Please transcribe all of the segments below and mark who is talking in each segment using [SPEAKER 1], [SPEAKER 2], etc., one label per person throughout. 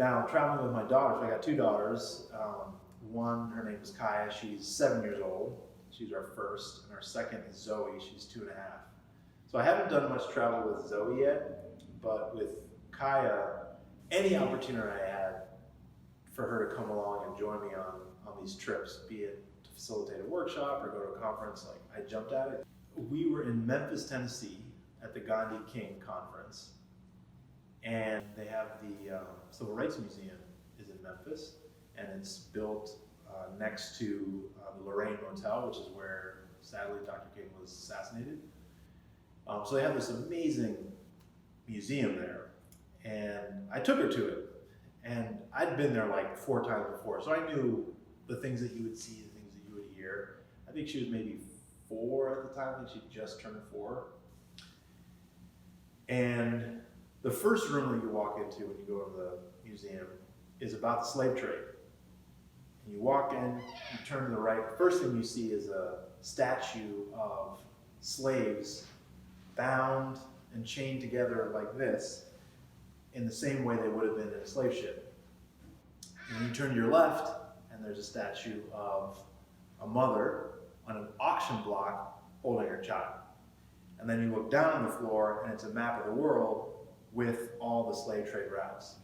[SPEAKER 1] Now, traveling with my daughters, I got two daughters. One, her name is Kaya, she's 7 years old. She's our first, and our second is Zoe, she's 2.5. So I haven't done much travel with Zoe yet, but with Kaya, any opportunity I had for her to come along and join me on these trips, be it to facilitate a workshop or go to a conference, like I jumped at it. We were in Memphis, Tennessee at the Gandhi King conference, and they have the Civil Rights Museum is in Memphis, and it's built next to the Lorraine Motel, which is where sadly Dr. King was assassinated. So they have this amazing museum there, and I took her to it. And I'd been there like 4 times before, so I knew the things that you would see, the things that you would hear. I think she was maybe 4 at the time, I think she just turned 4. And the first room that you walk into when you go to the museum is about the slave trade. And you walk in, you turn to the right, the first thing you see is a statue of slaves bound and chained together like this, in the same way they would have been in a slave ship. And then you turn to your left, and there's a statue of a mother on an auction block holding her child. And then you look down on the floor, and it's a map of the world with all the slave trade routes.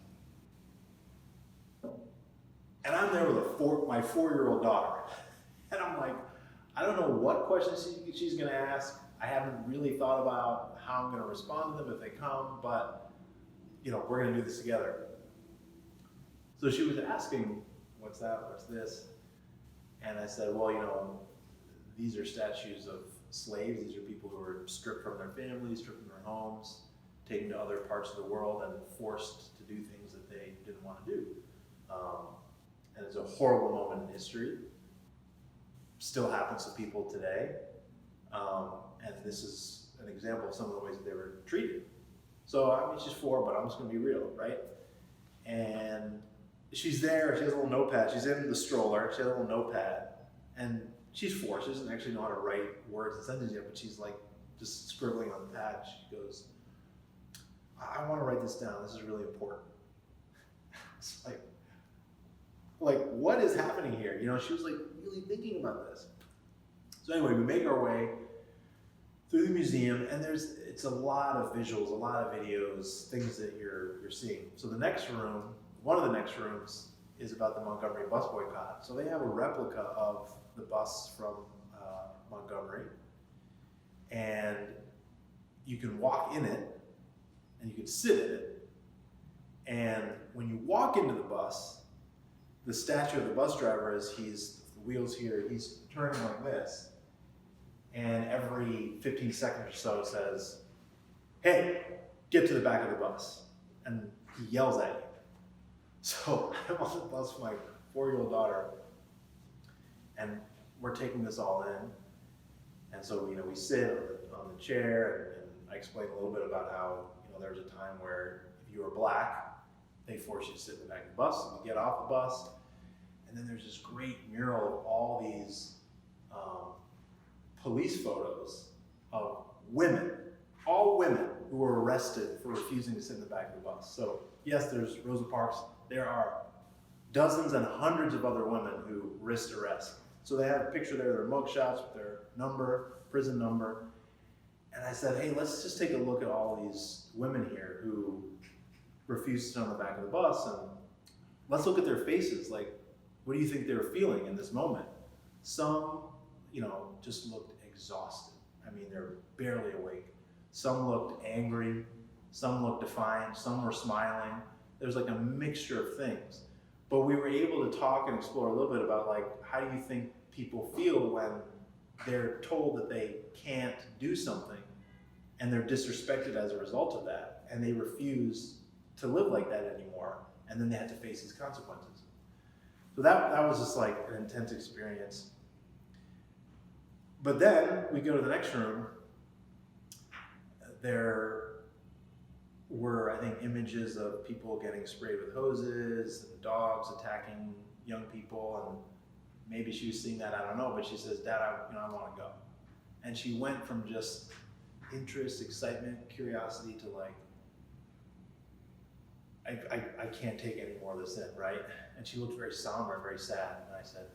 [SPEAKER 1] And I'm there with my 4-year-old daughter. And I'm like, I don't know what questions she's gonna ask. I haven't really thought about how I'm gonna respond to them if they come, but you know, we're gonna do this together. So she was asking, what's that, what's this? And I said, well, you know, these are statues of slaves. These are people who were stripped from their families, stripped from their homes, taken to other parts of the world and forced to do things that they didn't want to do. And it's a horrible moment in history. Still happens to people today. And this is an example of some of the ways that they were treated. So, I mean, she's 4, but I'm just gonna be real, right? And she's there, she has a little notepad, she's in the stroller, she has a little notepad, and she's 4, she doesn't actually know how to write words and sentences yet, but she's like just scribbling on the pad. She goes, I wanna write this down, this is really important. It's like, what is happening here? You know, she was like really thinking about this. So anyway, we make our way through the museum, and it's a lot of visuals, a lot of videos, things that you're seeing. So the next room, one of the next rooms, is about the Montgomery bus boycott. So they have a replica of the bus from Montgomery, and you can walk in it, and you can sit in it. And when you walk into the bus, the statue of the bus driver is the wheels here, he's turning like this. And every 15 seconds or so says, hey, get to the back of the bus. And he yells at you. So I'm on the bus with my 4-year-old daughter, and we're taking this all in. And so, you know, we sit on the chair, and I explain a little bit about how, you know, there was a time where if you were black, they forced you to sit in the back of the bus, and you get off the bus. And then there's this great mural of all these police photos of women, all women who were arrested for refusing to sit in the back of the bus. So yes, there's Rosa Parks. There are dozens and hundreds of other women who risked arrest. So they have a picture there, their mugshots with their number, prison number. And I said, hey, let's just take a look at all these women here who refused to sit on the back of the bus, and let's look at their faces. Like, what do you think they were feeling in this moment? Some, you know, just looked exhausted. I mean, they're barely awake. Some looked angry, some looked defiant, some were smiling. There's like a mixture of things. But we were able to talk and explore a little bit about, like, how do you think people feel when they're told that they can't do something and they're disrespected as a result of that, and they refuse to live like that anymore, and then they had to face these consequences. So that was just like an intense experience. But then we go to the next room. There were, I think, images of people getting sprayed with hoses and dogs attacking young people, and maybe she was seeing that, I don't know, but she says, Dad, I want to go. And she went from just interest, excitement, curiosity to like, I can't take any more of this in, right? And she looked very somber and very sad. And I said,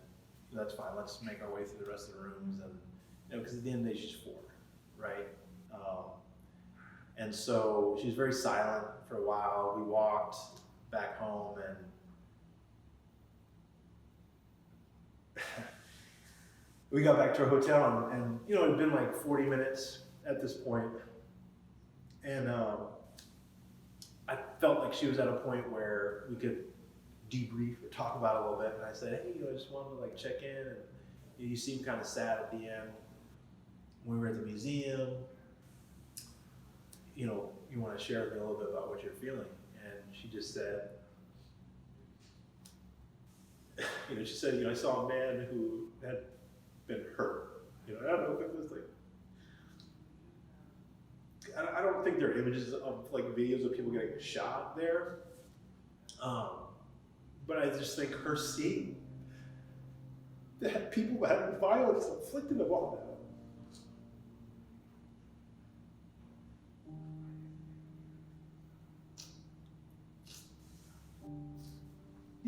[SPEAKER 1] that's fine, let's make our way through the rest of the rooms. And, because at the end of the day, she's 4, right? And so she was very silent for a while. We walked back home, and we got back to our hotel, and it had been like 40 minutes at this point. And I felt like she was at a point where we could debrief or talk about it a little bit. And I said, hey, I just wanted to check in. And you seemed kind of sad at the end. When we were at the museum, you want to share with me a little bit about what you're feeling. And she just said, she said, I saw a man who had been hurt. I don't know if it was I don't think there are images of videos of people getting shot there. But I just think her seeing that people having violence inflicted upon them.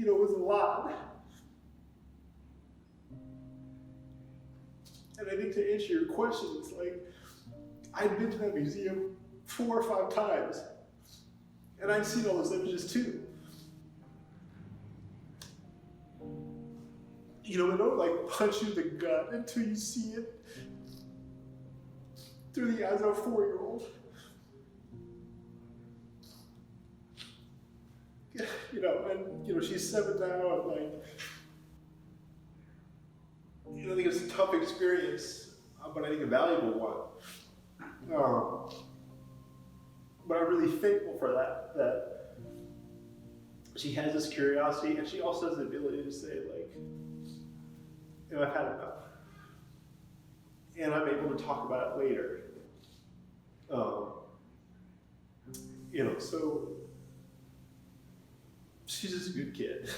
[SPEAKER 1] It was a lot. And I think to answer your question, it's I'd been to that museum 4 or 5 times, and I'd seen all those images too. They don't punch you in the gut until you see it through the eyes of a 4-year-old. And she's 7 now, and I think it's a tough experience, but I think a valuable one. But I'm really thankful for that she has this curiosity, and she also has the ability to say, I've had enough. And I'm able to talk about it later. So she's just a good kid.